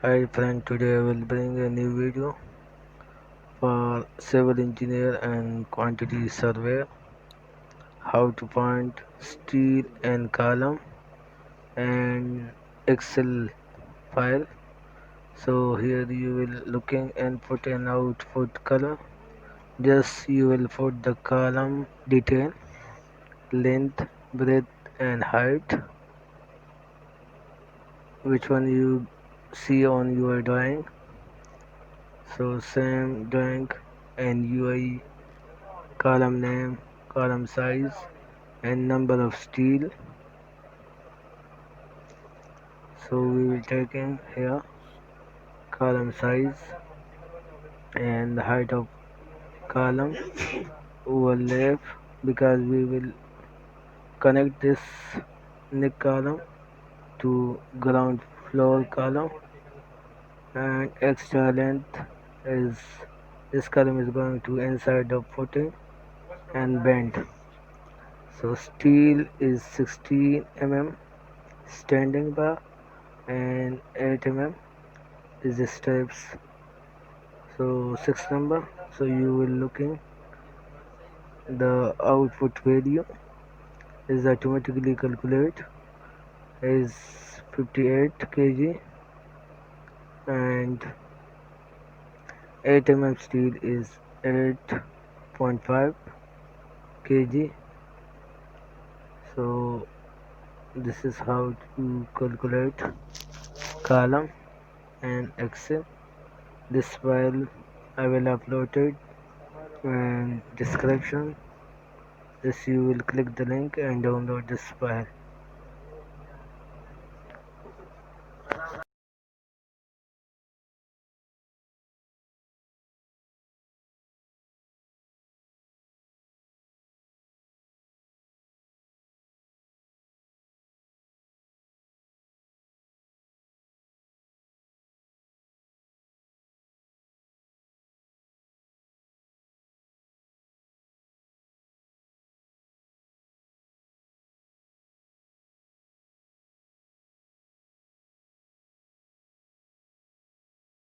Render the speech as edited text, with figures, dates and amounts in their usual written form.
Hi friend, today I will bring a new video for civil engineer and quantity survey, how to find steel and column and Excel file. So here you will looking input and output color. Just you will put the column detail, length, breadth and height, which one you see on your drawing. So same drawing and UI column name, column size and number of steel. So we will take in here column size and the height of column overlap, because we will connect this neck column to ground floor column, and extra length is this column is going to inside the footing and bend. So steel is 16 mm standing bar and 8 mm is the steps. So 6 number. So you will looking the output value is automatically calculate is 58 kg, and 8 mm steel is 8.5 kg. So this is how to calculate column and Excel. This file I will upload it and description. This you will click the link and download this file.